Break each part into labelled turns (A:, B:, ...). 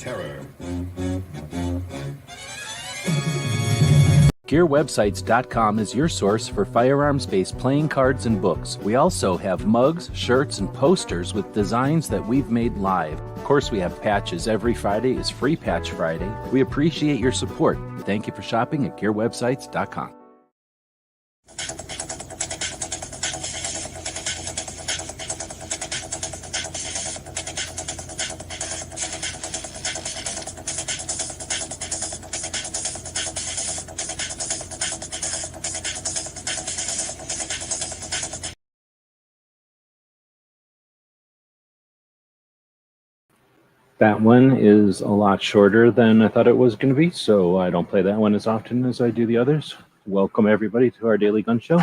A: terror.
B: GearWebsites.com is your source for firearms-based playing cards and books. We also have mugs, shirts, and posters with designs that we've made live. Of course, we have patches. Every Friday is Free Patch Friday. We appreciate your support. Thank you for shopping at GearWebsites.com. That one is a lot shorter than I thought it was going to be, so I don't play that one as often as I do the others. Welcome, everybody, to our daily gun show.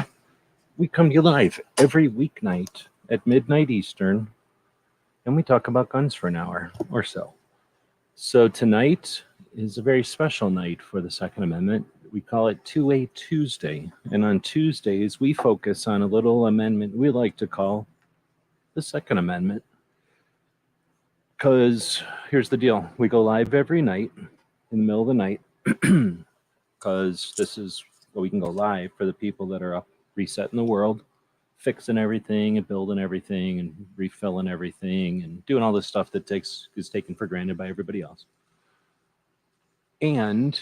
B: We come to you live every weeknight at midnight Eastern, and we talk about guns for an hour or so. So tonight is a very special night for the Second Amendment. We call it 2A Tuesday, and on Tuesdays, we focus on a little amendment we like to call the Second Amendment. Because here's the deal. We go live every night in the middle of the night because this is where we can go live for the people that are up resetting the world, fixing everything and building everything and refilling everything and doing all this stuff that is taken for granted by everybody else. And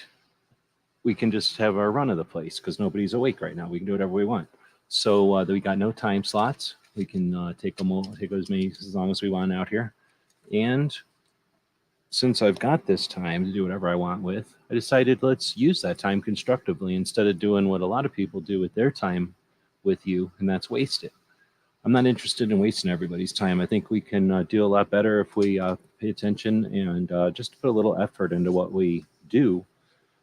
B: we can just have our run of the place because nobody's awake right now. We can do whatever we want. So we got no time slots. We can take as long as we want out here. And since I've got this time to do whatever I want with, I decided let's use that time constructively instead of doing what a lot of people do with their time with you, and that's waste it. I'm not interested in wasting everybody's time. I think we can do a lot better if we pay attention and just put a little effort into what we do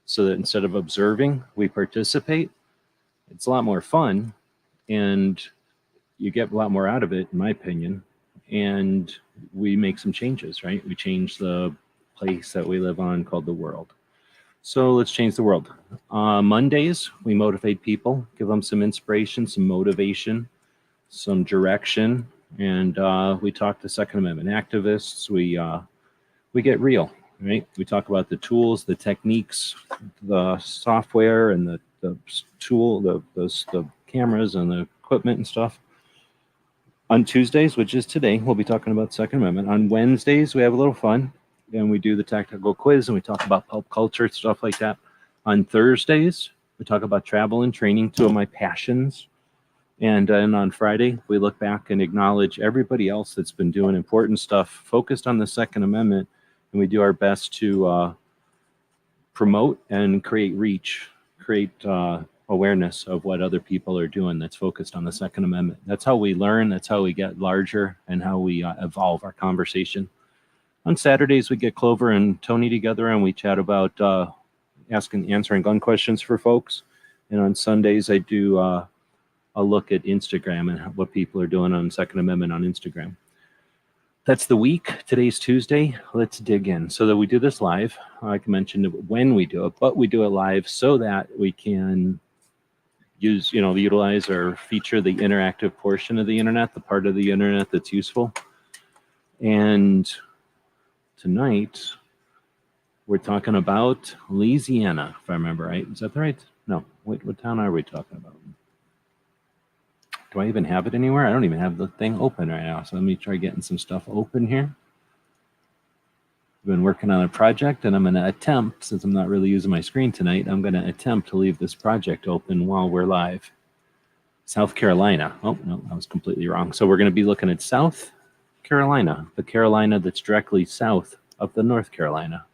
B: so that instead of observing, we participate. It's a lot more fun, and you get a lot more out of it, in my opinion. And we make some changes, right? We change the place that we live on called the world. So let's change the world. Mondays, we motivate people, give them some inspiration, some motivation, some direction, and we talk to Second Amendment activists. We get real, right? We talk about the tools, the techniques, the software, and the cameras and the equipment and stuff. On Tuesdays, which is today, we'll be talking about Second Amendment. On Wednesdays, we have a little fun, and we do the tactical quiz, and we talk about pulp culture, stuff like that. On Thursdays, we talk about travel and training, two of my passions. And then on Friday, we look back and acknowledge everybody else that's been doing important stuff focused on the Second Amendment, and we do our best to promote and create reach, create awareness of what other people are doing that's focused on the Second Amendment. That's how we learn, that's how we get larger, and how we evolve our conversation. On Saturdays, we get Clover and Tony together, and we chat about answering gun questions for folks. And on Sundays, I do a look at Instagram and what people are doing on Second Amendment on Instagram. That's the week. Today's Tuesday. Let's dig in. So that we do this live. Like I mentioned when we do it, but we do it live so that we can utilize or feature the interactive portion of the internet, the part of the internet that's useful. And tonight, we're talking about Louisiana, if I remember right. Is that right? No. Wait, what town are we talking about? Do I even have it anywhere? I don't even have the thing open right now. So let me try getting some stuff open here. I've been working on a project, and I'm going to attempt, since I'm not really using my screen tonight, I'm going to attempt to leave this project open while we're live. South Carolina. Oh, no, I was completely wrong. So we're going to be looking at South Carolina, the Carolina that's directly south of the North Carolina.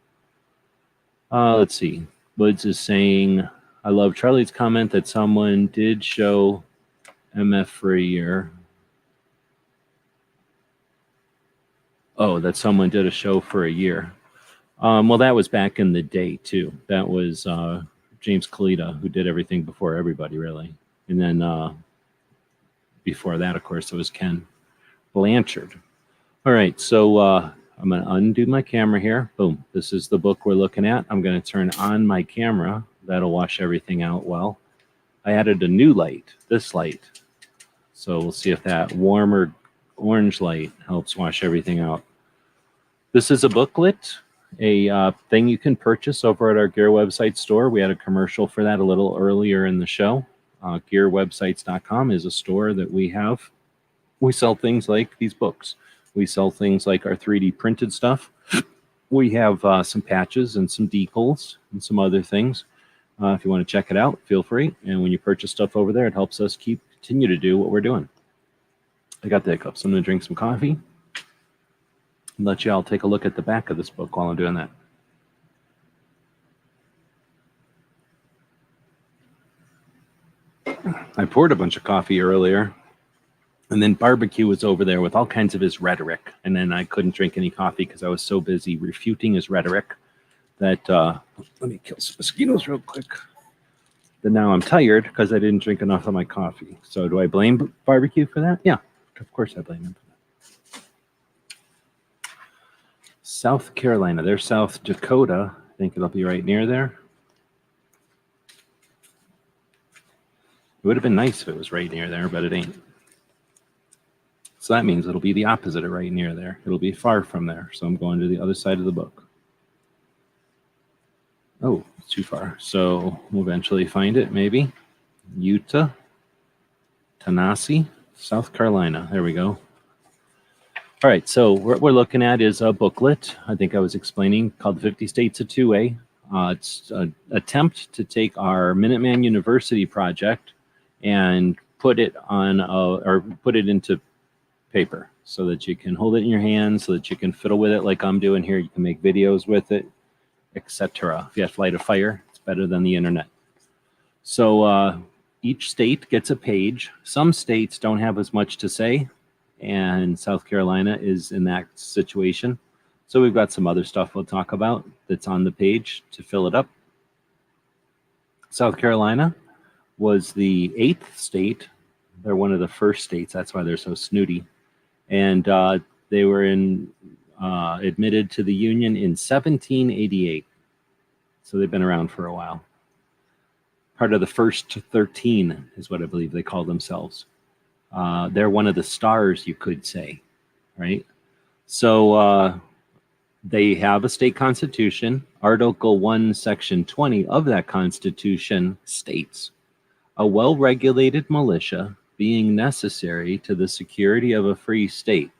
B: Let's see. Woods is saying, I love Charlie's comment that someone did show MF for a year. Oh, that someone did a show for a year. Well, that was back in the day, too. That was James Kalita, who did everything before everybody, really. And then before that, of course, it was Ken Blanchard. All right, so I'm going to undo my camera here. Boom. This is the book we're looking at. I'm going to turn on my camera. That'll wash everything out well. I added a new light, this light. So we'll see if that warmer orange light helps wash everything out. This is a booklet. a thing you can purchase over at our gear website store. We had a commercial for that a little earlier in the show. Gearwebsites.com is a store that we have. We sell things like these books. We sell things like our 3D printed stuff. We have some patches and some decals and some other things. If you want to check it out, feel free. And when you purchase stuff over there, it helps us continue to do what we're doing. I got the hiccups. I'm going to drink some coffee and let you all take a look at the back of this book while I'm doing that. I poured a bunch of coffee earlier, and then Barbecue was over there with all kinds of his rhetoric, and then I couldn't drink any coffee because I was so busy refuting his rhetoric that, let me kill some mosquitoes real quick. Then now I'm tired because I didn't drink enough of my coffee. So do I blame Barbecue for that? Yeah, of course I blame him for that. South Carolina, there's South Dakota. I think it'll be right near there. It would have been nice if it was right near there, but it ain't. So that means it'll be the opposite of right near there. It'll be far from there. So I'm going to the other side of the book. Oh, it's too far. So we'll eventually find it, maybe. Utah, Tennessee, South Carolina. There we go. All right, so what we're looking at is a booklet, I think I was explaining, called 50 States of 2A. It's an attempt to take our Minuteman University project and put it on, or put it into paper so that you can hold it in your hand, so that you can fiddle with it like I'm doing here. You can make videos with it, etc. If you have to light a fire, it's better than the internet. So each state gets a page. Some states don't have as much to say, and South Carolina is in that situation. So we've got some other stuff we'll talk about that's on the page to fill it up. South Carolina was the 8th state. They're one of the first states. That's why they're so snooty. And they were admitted to the Union in 1788. So they've been around for a while. Part of the first 13 is what I believe they call themselves. They're one of the stars, you could say, right? So they have a state constitution. Article 1, Section 20 of that constitution states, a well-regulated militia being necessary to the security of a free state.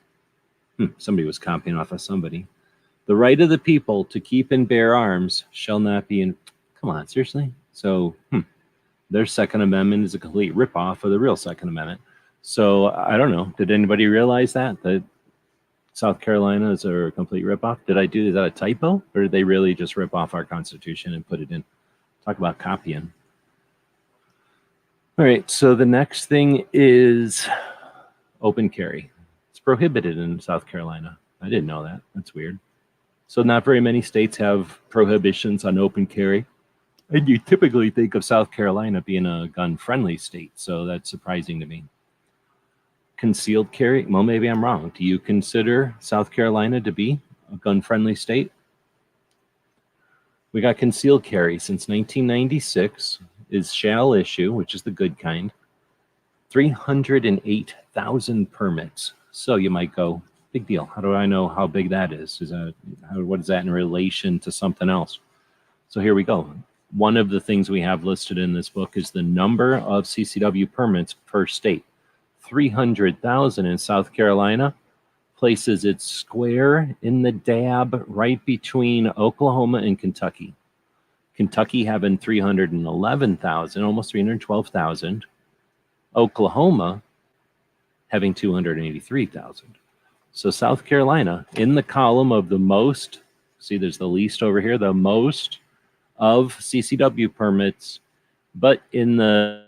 B: Somebody was copying off of somebody. The right of the people to keep and bear arms shall not be in... Come on, seriously? So their Second Amendment is a complete ripoff of the real Second Amendment. So I don't know. Did anybody realize that South Carolina is a complete ripoff? Is that a typo? Or did they really just rip off our Constitution and put it in? Talk about copying. All right, so the next thing is open carry. It's prohibited in South Carolina. I didn't know that. That's weird. So not very many states have prohibitions on open carry. And you typically think of South Carolina being a gun-friendly state, so that's surprising to me. Concealed carry? Well, maybe I'm wrong. Do you consider South Carolina to be a gun-friendly state? We got concealed carry since 1996 is shall issue, which is the good kind, 308,000 permits. So you might go, big deal. How do I know how big that is? What is that in relation to something else? So here we go. One of the things we have listed in this book is the number of CCW permits per state. 300,000 in South Carolina places it square in the dab right between Oklahoma and Kentucky. Kentucky having 311,000, almost 312,000. Oklahoma having 283,000. So South Carolina in the column of the most, see there's the least over here, the most of CCW permits, but in the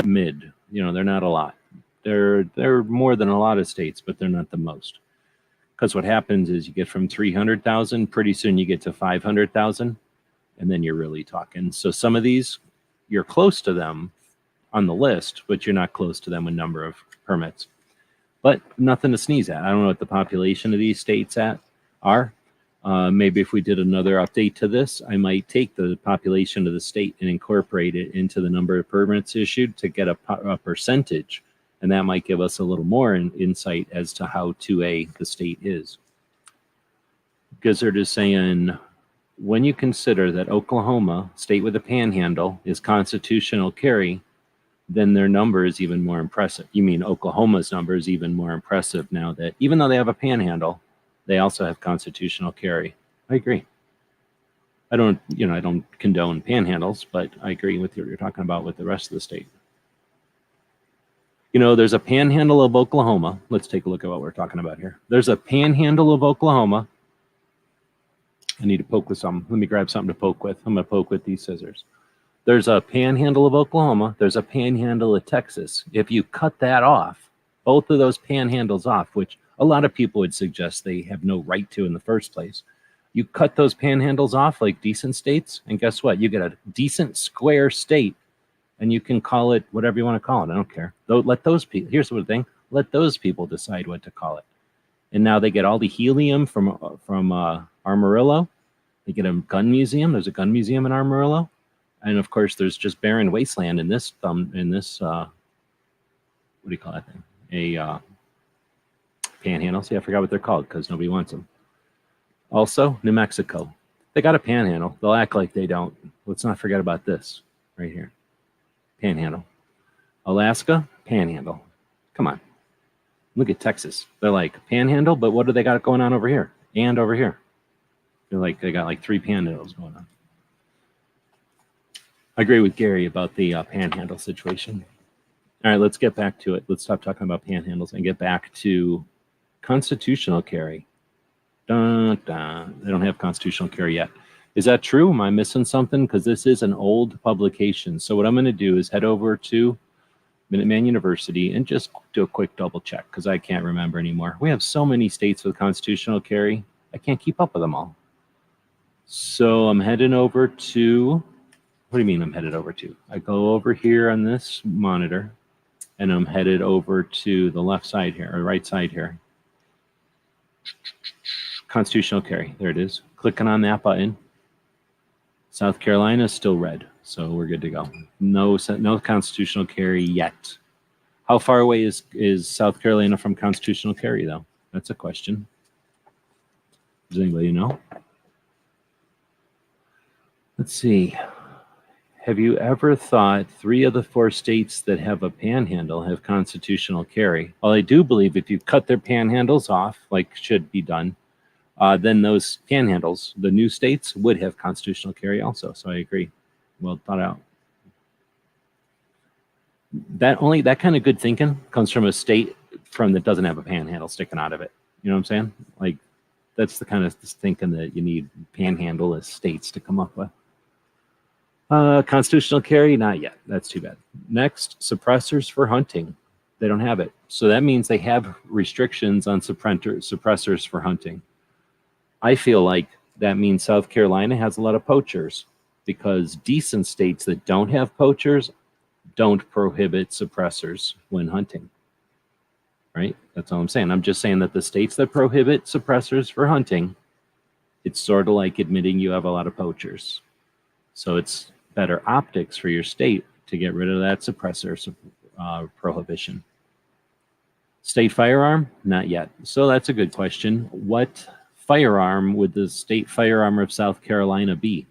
B: mid, they're not a lot. They're more than a lot of states, but they're not the most. Because what happens is you get from 300,000, pretty soon you get to 500,000, and then you're really talking. So some of these, you're close to them on the list, but you're not close to them in number of permits. But nothing to sneeze at. I don't know what the population of these states are. Maybe if we did another update to this, I might take the population of the state and incorporate it into the number of permits issued to get a percentage. And that might give us a little more insight as to how 2A the state is. Gizzard is saying, when you consider that Oklahoma, state with a panhandle, is constitutional carry, then their number is even more impressive. You mean Oklahoma's number is even more impressive now that even though they have a panhandle, they also have constitutional carry. I agree. I don't condone panhandles, but I agree with what you're talking about with the rest of the state. There's a panhandle of Oklahoma. Let's take a look at what we're talking about here. There's a panhandle of Oklahoma. I need to poke with something. Let me grab something to poke with. I'm going to poke with these scissors. There's a panhandle of Oklahoma. There's a panhandle of Texas. If you cut that off, both of those panhandles off, which a lot of people would suggest they have no right to in the first place, you cut those panhandles off like decent states, and guess what? You get a decent square state, and you can call it whatever you want to call it. I don't care. Let those people, here's the thing, let those people decide what to call it. And now they get all the helium from Amarillo. They get a gun museum. There's a gun museum in Amarillo. And of course, there's just barren wasteland in this, what do you call that thing? A panhandle. See, I forgot what they're called because nobody wants them. Also, New Mexico. They got a panhandle. They'll act like they don't. Let's not forget about this right here. Panhandle. Alaska, panhandle. Come on. Look at Texas. They're like panhandle, but what do they got going on over here? And over here. They got like 3 panhandles going on. I agree with Gary about the panhandle situation. All right, let's get back to it. Let's stop talking about panhandles and get back to constitutional carry. Dun, dun. They don't have constitutional carry yet. Is that true? Am I missing something? Because this is an old publication. So what I'm going to do is head over to Minuteman University and just do a quick double check because I can't remember anymore. We have so many states with constitutional carry. I can't keep up with them all. So I'm heading over to, what do you mean I'm headed over to? I go over here on this monitor and I'm headed over to the left side here, or right side here. Constitutional carry, there it is. Clicking on that button. South Carolina is still red, so we're good to go. No constitutional carry yet. How far away is South Carolina from constitutional carry, though? That's a question. Does anybody know? Let's see. Have you ever thought 3 of the 4 states that have a panhandle have constitutional carry? Well, I do believe if you cut their panhandles off, like should be done, then those panhandles, the new states, would have constitutional carry also. So I agree. Well thought out. That kind of good thinking comes from a state that doesn't have a panhandle sticking out of it. You know what I'm saying? Like that's the kind of thinking that you need panhandle as states to come up with. Constitutional carry, not yet. That's too bad. Next, suppressors for hunting. They don't have it. So that means they have restrictions on suppressors for hunting. I feel like that means South Carolina has a lot of poachers because decent states that don't have poachers don't prohibit suppressors when hunting. Right? That's all I'm saying. I'm just saying that the states that prohibit suppressors for hunting, it's sort of like admitting you have a lot of poachers. So it's better optics for your state to get rid of that suppressor prohibition. State firearm? Not yet. So that's a good question. What firearm would the state firearm of South Carolina be?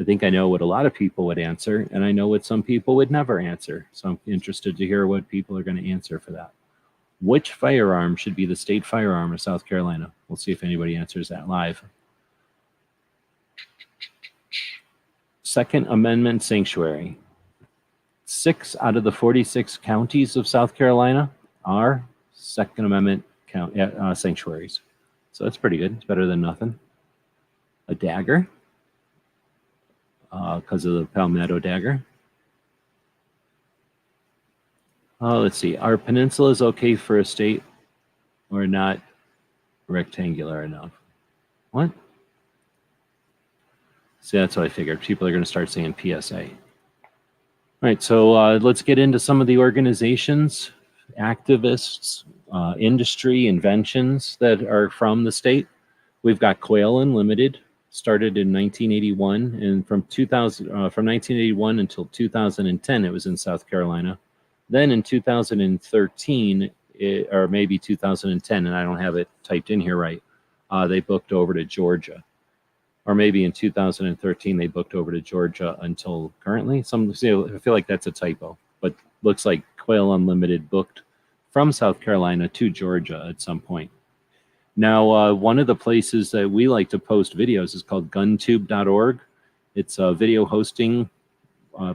B: I think I know what a lot of people would answer, and I know what some people would never answer. So I'm interested to hear what people are going to answer for that. Which firearm should be the state firearm of South Carolina? We'll see if anybody answers that live. Second Amendment sanctuary. 6 out of the 46 counties of South Carolina are Second Amendment sanctuaries. So that's pretty good. It's better than nothing. A dagger, because of the Palmetto dagger. Let's see. Are peninsulas okay for a state or not rectangular enough? What? See, that's what I figured. People are going to start saying PSA. All right, so let's get into some of the organizations, activists, industry, inventions that are from the state. We've got Coil Unlimited, started in 1981, and from 1981 until 2010, it was in South Carolina. Then in 2013, or maybe 2010, and I don't have it typed in here right, they booked over to Georgia. Or maybe in 2013 they booked over to Georgia until currently. I feel like that's a typo, but looks like Coil Unlimited booked from South Carolina to Georgia at some point. Now, one of the places that we like to post videos is called guntube.org. It's a video hosting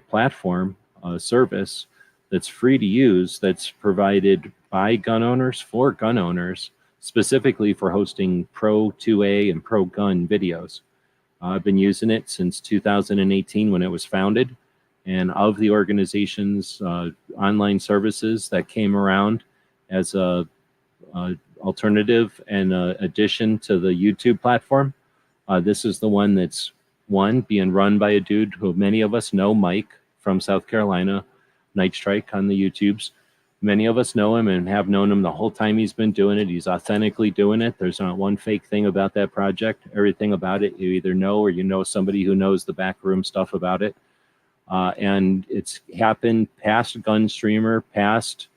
B: platform service that's free to use, that's provided by gun owners for gun owners, specifically for hosting Pro 2A and Pro Gun videos. I've been using it since 2018 when it was founded. And of the organization's online services that came around as a alternative and addition to the YouTube platform, this is the one that's being run by a dude who many of us know, Mike from South Carolina, Night Strike on the YouTubes. Many of us know him and have known him the whole time he's been doing it. He's authentically doing it. There's not one fake thing about that project. Everything about it, you either know or you know somebody who knows the backroom stuff about it. And it's happened past Gun Streamer, past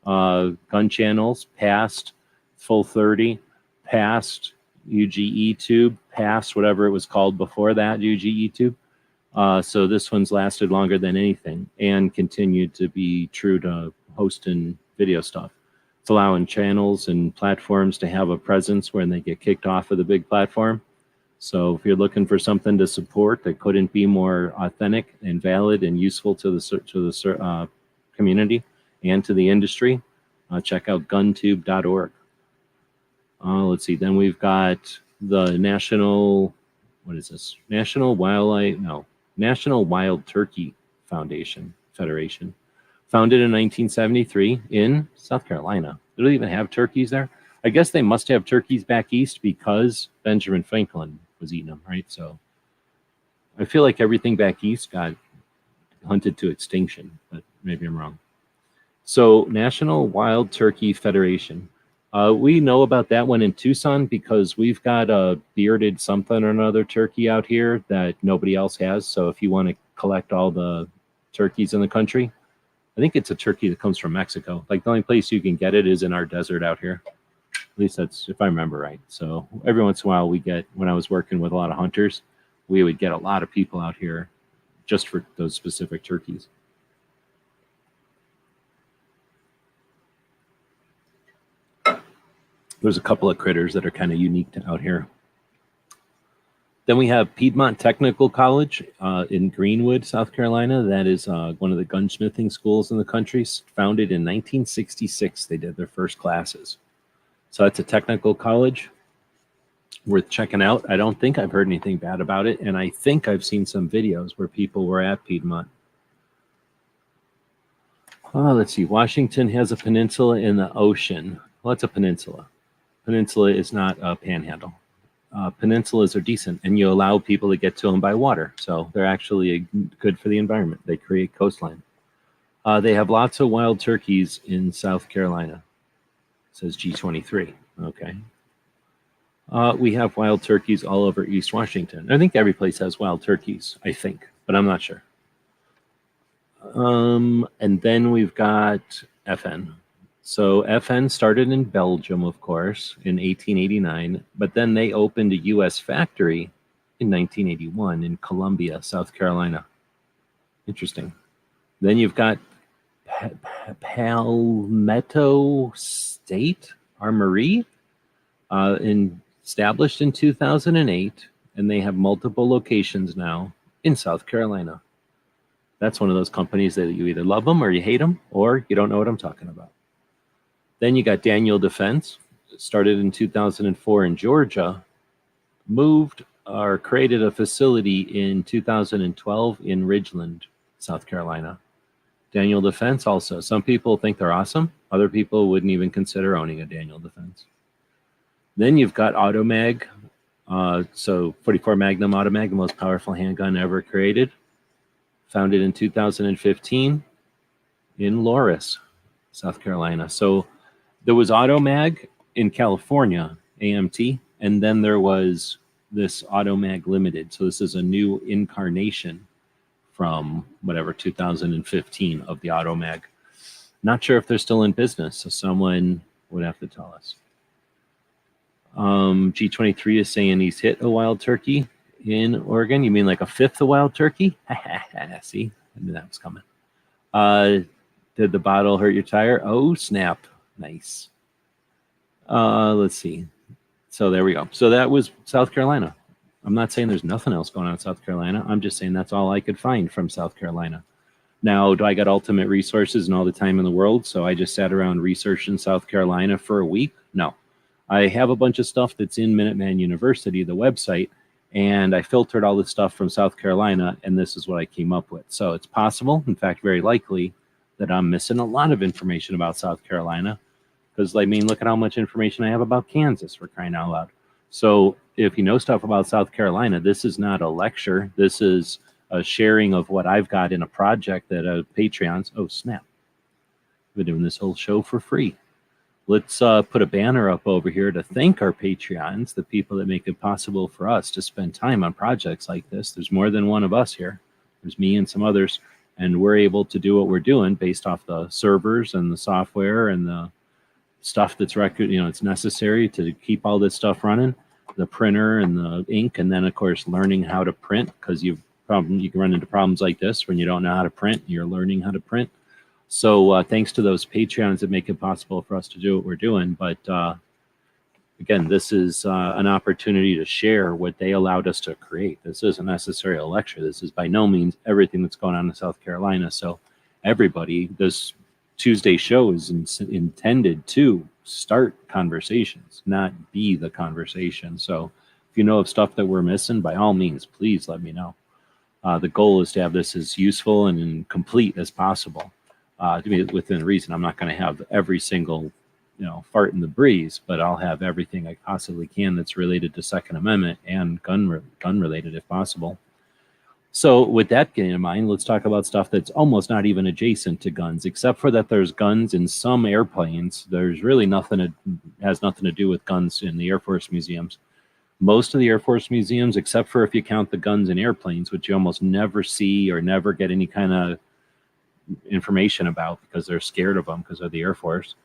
B: Gun Channels, past Full 30, past UGE Tube, past whatever it was called before that, UGE Tube. So this one's lasted longer than anything and continued to be true to hosting video stuff. It's allowing channels and platforms to have a presence when they get kicked off of the big platform. So if you're looking for something to support that couldn't be more authentic and valid and useful to the community and to the industry, check out guntube.org. Let's see. Then we've got the National Wild Turkey Federation, founded in 1973 in South Carolina. They don't even have turkeys there. I guess they must have turkeys back east because Benjamin Franklin was eating them, right? So I feel like everything back east got hunted to extinction, but maybe I'm wrong. So National Wild Turkey Federation. We know about that one in Tucson because we've got a bearded something or another turkey out here that nobody else has. So if you want to collect all the turkeys in the country, I think it's a turkey that comes from Mexico. Like the only place you can get it is in our desert out here. At least that's if I remember right. So every once in a while when I was working with a lot of hunters, we would get a lot of people out here just for those specific turkeys. There's a couple of critters that are kind of unique to out here. Then we have Piedmont Technical College in Greenwood, South Carolina. That is one of the gunsmithing schools in the country. Founded in 1966, they did their first classes. So that's a technical college worth checking out. I don't think I've heard anything bad about it, and I think I've seen some videos where people were at Piedmont. Let's see. Washington has a peninsula in the ocean. Well, it's a peninsula. Peninsula is not a panhandle. Peninsulas are decent, and you allow people to get to them by water. So they're actually good for the environment. They create coastline. They have lots of wild turkeys in South Carolina. It says G23. Okay. We have wild turkeys all over East Washington. I think every place has wild turkeys, I think, but I'm not sure. And then we've got FN. So FN started in Belgium, of course, in 1889, but then they opened a U.S. factory in 1981 in Columbia, South Carolina. Interesting. Then you've got Palmetto State Armory, established in 2008, and they have multiple locations now in South Carolina. That's one of those companies that you either love them or you hate them, or you don't know what I'm talking about. Then you got Daniel Defense, started in 2004 in Georgia, moved or created a facility in 2012 in Ridgeland, South Carolina. Daniel Defense also. Some people think they're awesome. Other people wouldn't even consider owning a Daniel Defense. Then you've got Automag. So 44 Magnum Automag, the most powerful handgun ever created. Founded in 2015 in Loris, South Carolina. So there was Automag in California, AMT, and then there was this Automag Limited. So this is a new incarnation from whatever 2015 of the Automag. Not sure if they're still in business, so someone would have to tell us. G23 is saying he's hit a wild turkey in Oregon. You mean like a fifth of wild turkey? See, I knew that was coming. Did the bottle hurt your tire? Oh, snap. Nice. Let's see. So there we go. So that was South Carolina. I'm not saying there's nothing else going on in South Carolina. I'm just saying that's all I could find from South Carolina. Now, do I got ultimate resources and all the time in the world? So I just sat around researching South Carolina for a week? No. I have a bunch of stuff that's in Minuteman University, the website, and I filtered all this stuff from South Carolina, and this is what I came up with. So it's possible, in fact, very likely, that I'm missing a lot of information about South Carolina. Because, I mean, look at how much information I have about Kansas, for crying out loud. So if you know stuff about South Carolina, this is not a lecture. This is a sharing of what I've got in a project that Patreons. Oh, snap. We're doing this whole show for free. Let's put a banner up over here to thank our Patreons, the people that make it possible for us to spend time on projects like this. There's more than one of us here. There's me and some others. And we're able to do what we're doing based off the servers and the software and the stuff that's it's necessary to keep all this stuff running, the printer and the ink, and then of course learning how to print, because you can run into problems like this when you don't know how to print. You're learning how to print. So thanks to those Patreons that make it possible for us to do what we're doing. But again, this is an opportunity to share what they allowed us to create. This isn't necessarily a lecture. This is by no means everything that's going on in South Carolina. So everybody, this Tuesday show is intended to start conversations, not be the conversation. So if you know of stuff that we're missing, by all means, please let me know. The goal is to have this as useful and complete as possible. To be within reason, I'm not going to have every single, fart in the breeze, but I'll have everything I possibly can that's related to Second Amendment and gun related if possible. So with that in mind, let's talk about stuff that's almost not even adjacent to guns, except for that there's guns in some airplanes. There's really has nothing to do with guns in the Air Force museums. Most of the Air Force museums, except for if you count the guns in airplanes, which you almost never see or never get any kind of information about because they're scared of them because of the Air Force.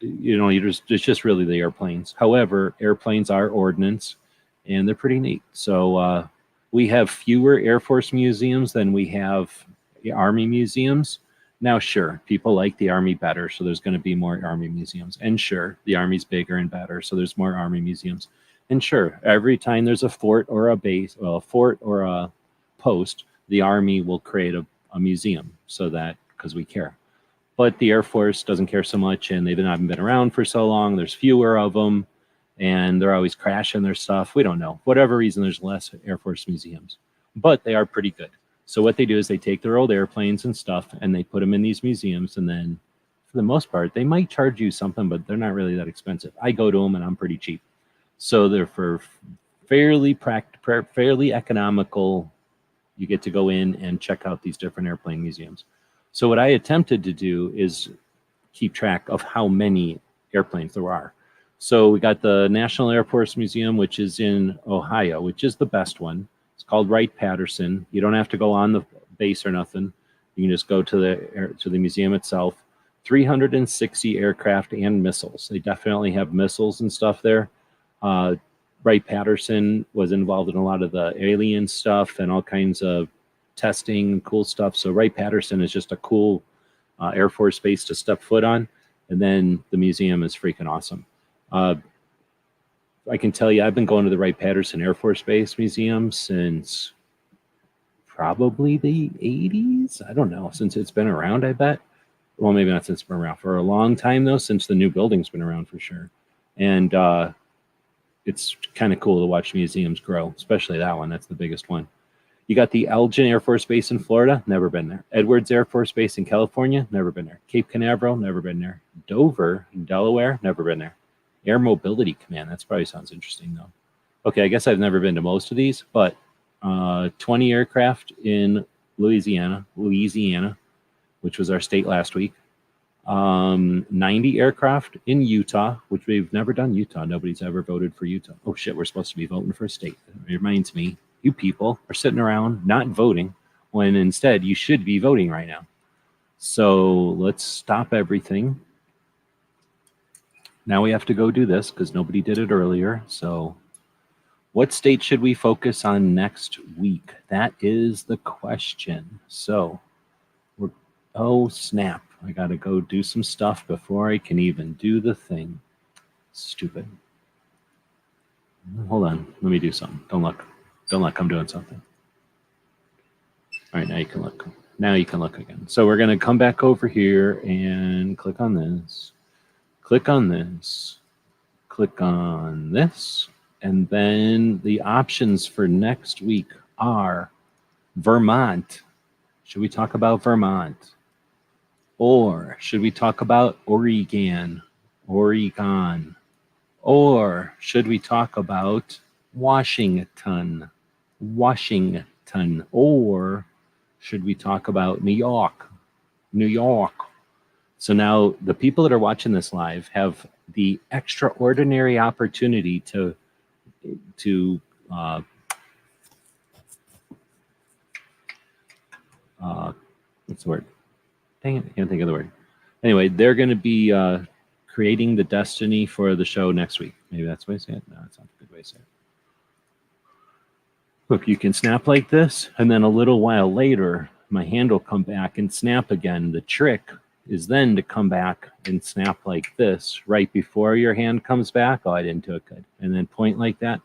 B: It's just really the airplanes. However, airplanes are ordnance and they're pretty neat. So we have fewer Air Force museums than we have Army museums. Now, sure, people like the Army better, so there's going to be more Army museums. And sure, the Army's bigger and better, so there's more Army museums. And sure, every time there's a fort or a base, well, a fort or a post, the Army will create a museum, so that, because we care. But the Air Force doesn't care so much, and they've not been around for so long. There's fewer of them, and they're always crashing their stuff. We don't know. Whatever reason, there's less Air Force museums. But they are pretty good. So what they do is they take their old airplanes and stuff, and they put them in these museums, and then, for the most part, they might charge you something, but they're not really that expensive. I go to them, and I'm pretty cheap. So they're for fairly economical. You get to go in and check out these different airplane museums. So what I attempted to do is keep track of how many airplanes there are. So we got the National Air Force Museum, which is in Ohio, which is the best one. It's called Wright-Patterson. You don't have to go on the base or nothing. You can just go to the museum itself. 360 aircraft and missiles. They definitely have missiles and stuff there. Wright-Patterson was involved in a lot of the alien stuff and all kinds of testing, cool stuff. So Wright-Patterson is just a cool Air Force base to step foot on. And then the museum is freaking awesome. I can tell you, I've been going to the Wright-Patterson Air Force Base Museum since probably the 80s. I don't know, since it's been around, I bet. Well, maybe not since it's been around. For a long time, though, since the new building's been around for sure. And it's kind of cool to watch museums grow, especially that one. That's the biggest one. You got the Elgin Air Force Base in Florida, never been there. Edwards Air Force Base in California, never been there. Cape Canaveral, never been there. Dover in Delaware, never been there. Air Mobility Command, that probably sounds interesting, though. Okay, I guess I've never been to most of these, but 20 aircraft in Louisiana, which was our state last week. 90 aircraft in Utah, which we've never done Utah. Nobody's ever voted for Utah. Oh, shit, we're supposed to be voting for a state. It reminds me, you people are sitting around not voting when instead you should be voting right now. So let's stop everything. Now we have to go do this because nobody did it earlier. So what state should we focus on next week? That is the question. So oh, snap. I got to go do some stuff before I can even do the thing. Stupid. Hold on. Let me do something. Don't look. Don't look. I'm doing something. All right, now you can look. Now you can look again. So we're going to come back over here and click on this. Click on this. Click on this. And then the options for next week are Vermont. Should we talk about Vermont? Or should we talk about Oregon? Oregon? Or should we talk about Washington? Washington? Or should we talk about New York? New York? So now the people that are watching this live have the extraordinary opportunity to what's the word? Dang it, I can't think of the word. Anyway, they're going to be creating the destiny for the show next week. Maybe that's the way to say it. No, that's not a good way to say it. Look, you can snap like this, and then a little while later, my hand will come back and snap again. The trick is then to come back and snap like this right before your hand comes back. Oh, I didn't do it good. And then point like that.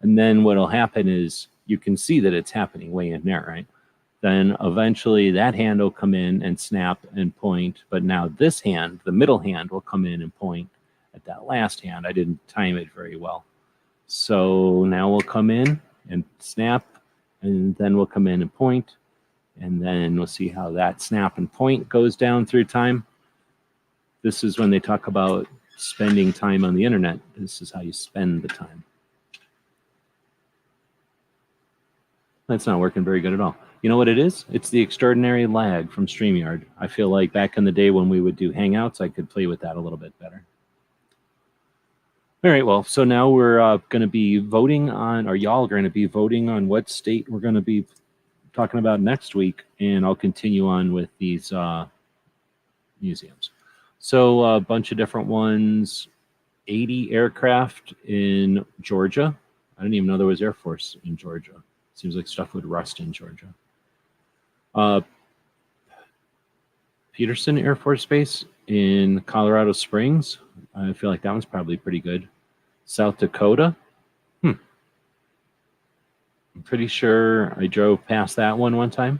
B: And then what will happen is you can see that it's happening way in there, right? Then eventually that hand will come in and snap and point. But now this hand, the middle hand, will come in and point at that last hand. I didn't time it very well. So now we'll come in and snap, and then we'll come in and point, and then we'll see how that snap and point goes down through time. This is when they talk about spending time on the internet. This is how you spend the time. That's not working very good at all. You know what it is? It's the extraordinary lag from StreamYard. I feel like back in the day when we would do Hangouts, I could play with that a little bit better. All right, well, so now we're going to be voting on, or y'all are going to be voting on what state we're going to be talking about next week, and I'll continue on with these museums. So a bunch of different ones. 80 aircraft in Georgia. I didn't even know there was Air Force in Georgia. Seems like stuff would rust in Georgia. Peterson Air Force Base in Colorado Springs. I feel like that one's probably pretty good. South Dakota. I'm pretty sure I drove past that one time.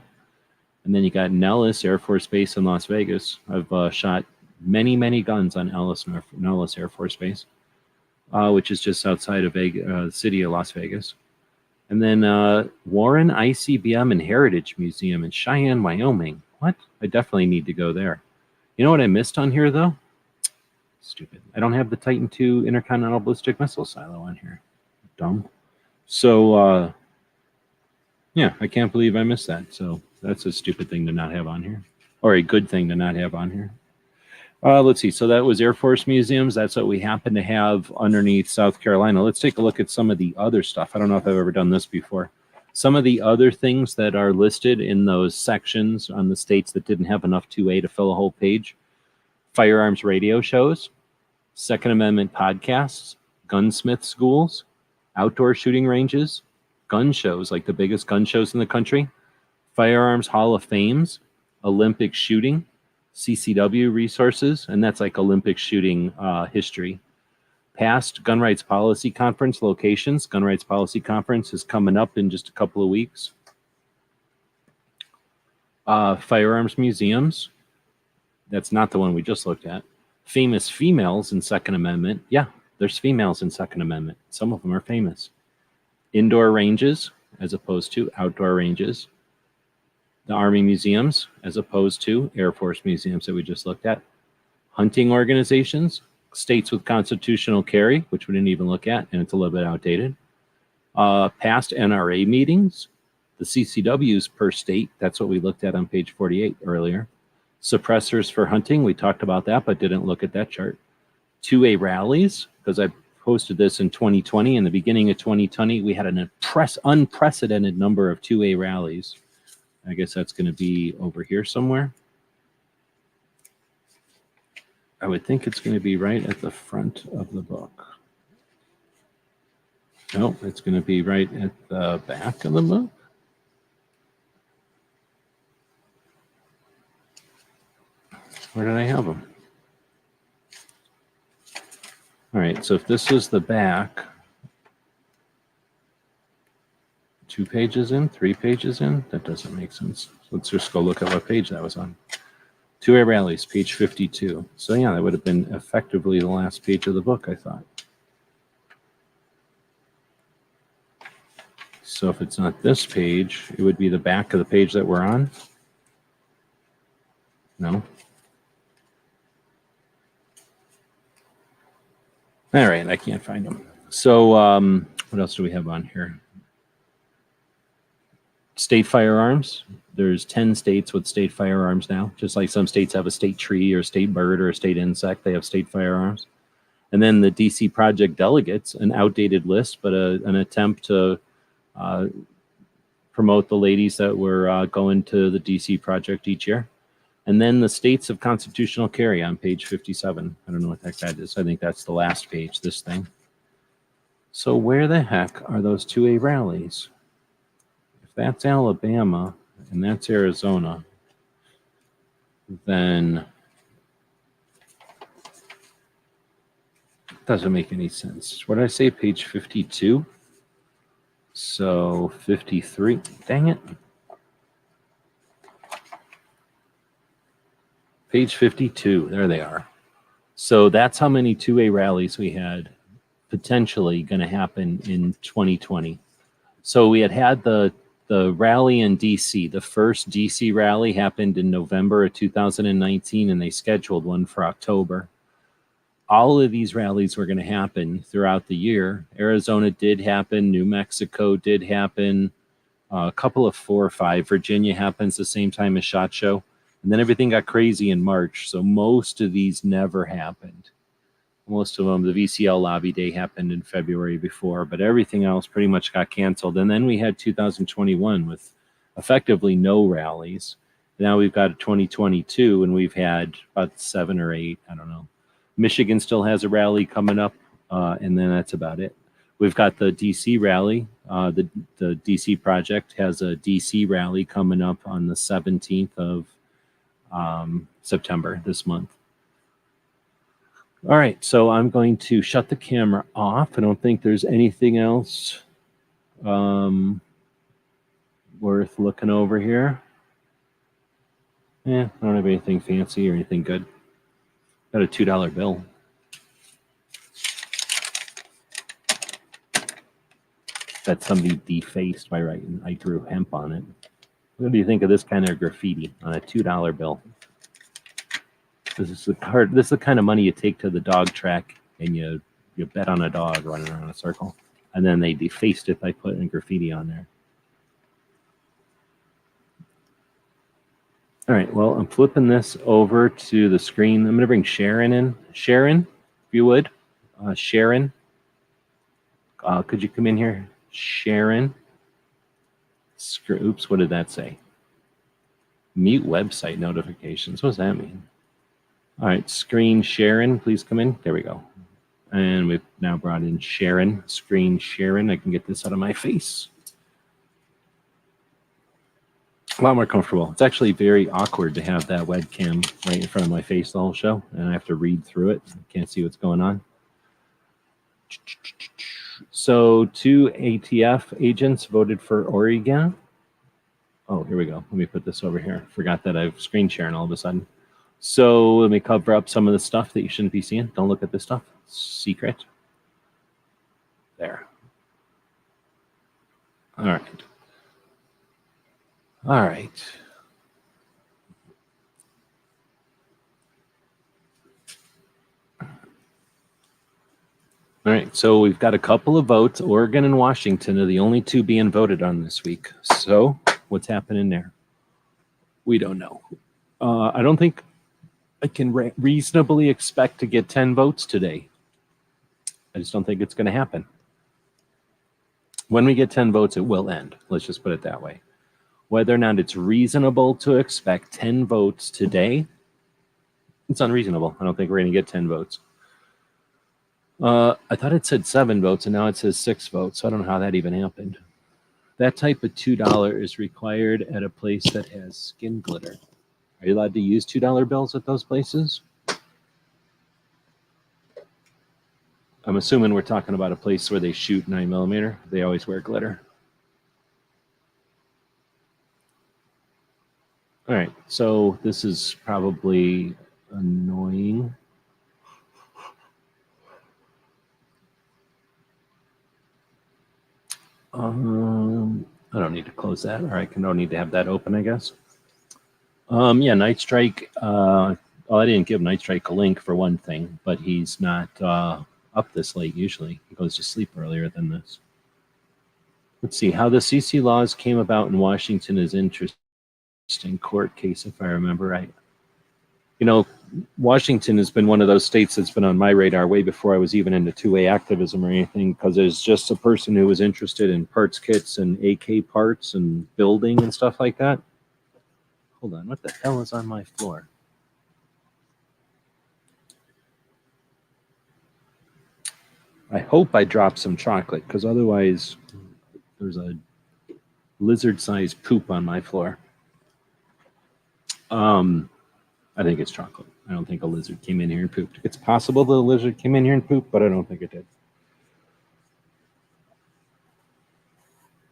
B: And then you got Nellis Air Force Base in Las Vegas. I've shot many guns on Nellis Air Force Base, which is just outside of the city of Las Vegas. And then Warren ICBM and Heritage Museum in Cheyenne, Wyoming. What? I definitely need to go there. You know what I missed on here, though? Stupid. I don't have the Titan II Intercontinental Ballistic Missile Silo on here. Dumb. So, yeah, I can't believe I missed that. So that's a stupid thing to not have on here. Or a good thing to not have on here. Let's see. So that was Air Force Museums. That's what we happen to have underneath South Carolina. Let's take a look at some of the other stuff. I don't know if I've ever done this before. Some of the other things that are listed in those sections on the states that didn't have enough 2A to fill a whole page. Firearms radio shows, Second Amendment podcasts, gunsmith schools, outdoor shooting ranges, gun shows, like the biggest gun shows in the country, Firearms Hall of Fames, Olympic shooting, CCW resources, and that's like Olympic shooting history. Past Gun Rights Policy Conference locations. Gun Rights Policy Conference is coming up in just a couple of weeks. Firearms museums. That's not the one we just looked at. Famous females in Second Amendment. Yeah, there's females in Second Amendment. Some of them are famous. Indoor ranges as opposed to outdoor ranges. The Army museums as opposed to Air Force museums that we just looked at. Hunting organizations. States with constitutional carry, which we didn't even look at, and it's a little bit outdated. Past NRA meetings. The CCWs per state. That's what we looked at on page 48 earlier. Suppressors for hunting. We talked about that, but didn't look at that chart. 2A rallies, because I posted this in 2020. In the beginning of 2020, we had an unprecedented number of 2A rallies. I guess that's going to be over here somewhere. I would think it's going to be right at the front of the book. No, it's going to be right at the back of the book. Where did I have them? All right, so if this is the back, 2 pages in, 3 pages in, that doesn't make sense. Let's just go look at what page that was on. 2A Rallies, page 52. So yeah, that would have been effectively the last page of the book, I thought. So if it's not this page, it would be the back of the page that we're on. No. All right, I can't find them. So what else do we have on here? State firearms. There's 10 states with state firearms now. Just like some states have a state tree or a state bird or a state insect, they have state firearms. And then the DC Project delegates, an outdated list, but an attempt to promote the ladies that were going to the DC Project each year. And then the states of constitutional carry on page 57. I don't know what the heck that is. I think that's the last page, this thing. So where the heck are those 2A rallies? If that's Alabama and that's Arizona, then it doesn't make any sense. What did I say, page 52? So 53, dang it. Page 52, there they are. So that's how many 2A rallies we had potentially going to happen in 2020. So we had the rally in DC. The first DC rally happened in November of 2019, and they scheduled one for October. All of these rallies were going to happen throughout the year. Arizona did happen. New Mexico did happen. A couple of 4 or 5. Virginia happens the same time as SHOT Show. And then everything got crazy in March. So most of these never happened. Most of them, the VCL lobby day happened in February before, but everything else pretty much got canceled. And then we had 2021 with effectively no rallies. Now we've got 2022, and we've had about 7 or 8. I don't know. Michigan still has a rally coming up, and then that's about it. We've got the DC rally. The DC Project has a DC rally coming up on the 17th of September this month. All right, so I'm going to shut the camera off. I don't think there's anything else worth looking over here. Yeah, I don't have anything fancy or anything good. Got a $2 bill. That somebody defaced by writing "I grew hemp" on it. What do you think of this kind of graffiti on a $2 bill? This is the kind of money you take to the dog track and you bet on a dog running around a circle. And then they defaced it by putting graffiti on there. All right, well, I'm flipping this over to the screen. I'm going to bring Sharon in. Sharon, if you would. Sharon, could you come in here? Sharon. Oops, what did that say? Mute website notifications. What does that mean? All right, screen Sharon, please come in. There we go. And we've now brought in Sharon. Screen Sharon. I can get this out of my face. A lot more comfortable. It's actually very awkward to have that webcam right in front of my face the whole show, and I have to read through it. Can't see what's going on. So 2 ATF agents voted for Oregon. Oh, here we go. Let me put this over here. Forgot that I've screen sharing all of a sudden. So let me cover up some of the stuff that you shouldn't be seeing. Don't look at this stuff. It's secret. There. All right. All right. All right, so we've got a couple of votes. Oregon and Washington are the only 2 being voted on this week. So what's happening there? We don't know. I don't think I can reasonably expect to get 10 votes today. I just don't think it's going to happen. When we get 10 votes, it will end. Let's just put it that way. Whether or not it's reasonable to expect 10 votes today, It's unreasonable. I don't think we're going to get 10 votes. I thought it said 7 votes, and now it says 6 votes. So I don't know how that even happened. That type of $2 is required at a place that has skin glitter. Are you allowed to use $2 bills at those places? I'm assuming we're talking about a place where they shoot 9mm. They always wear glitter. All right, so this is probably annoying. I don't need to close that, or I don't need to have that open, I guess. Yeah, Night Strike. Well, I didn't give Night Strike a link for one thing, but he's not up this late usually. He goes to sleep earlier than this. Let's see how the CC laws came about in Washington is interesting court case, if I remember right. You know, Washington has been one of those states that's been on my radar way before I was even into 2A activism or anything, because there's just a person who was interested in parts kits and AK parts and building and stuff like that. Hold on, what the hell is on my floor? I hope I dropped some chocolate, because otherwise there's a lizard-sized poop on my floor. I think it's chocolate. I don't think a lizard came in here and pooped. It's possible the lizard came in here and pooped, but I don't think it did.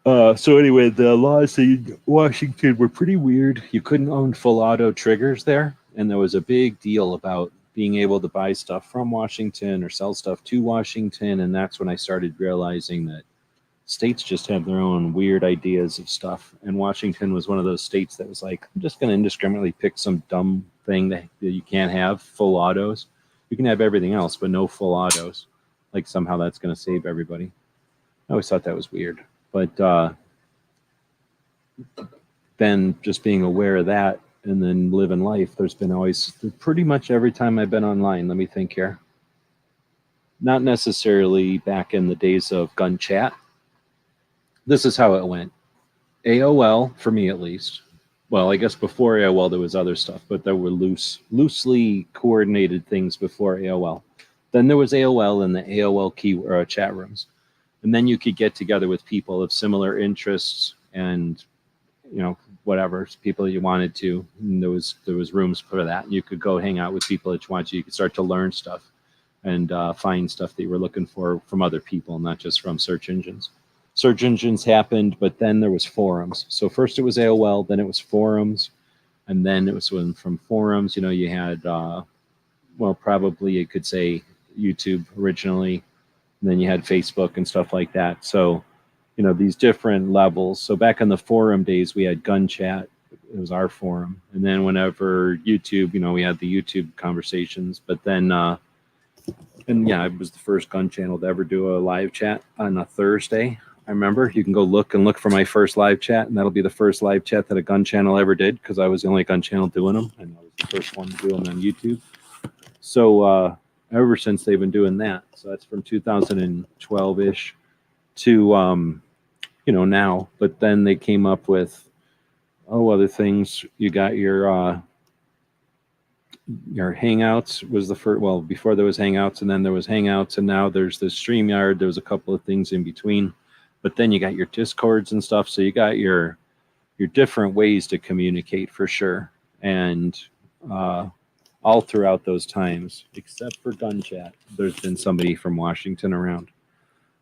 B: So anyway, the laws in Washington were pretty weird. You couldn't own full auto triggers there, and there was a big deal about being able to buy stuff from Washington or sell stuff to Washington, and that's when I started realizing that states just have their own weird ideas of stuff, and Washington was one of those states that was like, I'm just going to indiscriminately pick some dumb thing that you can't have full autos. You can have everything else, but no full autos. Like somehow that's going to save everybody. I always thought that was weird. But then just being aware of that and then living life, there's been always, pretty much every time I've been online, let me think here. Not necessarily back in the days of gun chat. This is how it went. AOL, for me at least. Well, I guess before AOL there was other stuff, but there were loosely coordinated things before AOL. Then there was AOL and the AOL chat rooms. And then you could get together with people of similar interests and, you know, whatever, people you wanted to. And there was rooms for that. And you could go hang out with people that you wanted to. You could start to learn stuff and find stuff that you were looking for from other people, not just from search engines. Search engines happened, but then there was forums. So first it was AOL, then it was forums. And then it was from forums, you know, you had, well, probably you could say YouTube originally. And then you had Facebook and stuff like that. So, you know, these different levels. So back in the forum days, we had gun chat. It was our forum. And then whenever YouTube, you know, we had the YouTube conversations. But then, and yeah, it was the first gun channel to ever do a live chat on a Thursday. I remember you can go look for my first live chat, and that'll be the first live chat that a gun channel ever did, because I was the only gun channel doing them, and I was the first one to do them on YouTube. So ever since they've been doing that, so that's from 2012-ish to you know, now. But then they came up with other things. You got your Hangouts was the first. Well, before there was Hangouts, and then there was Hangouts, and now there's the StreamYard. There was a couple of things in between. But then you got your Discords and stuff. So you got your different ways to communicate for sure. And all throughout those times, except for gun chat, there's been somebody from Washington around.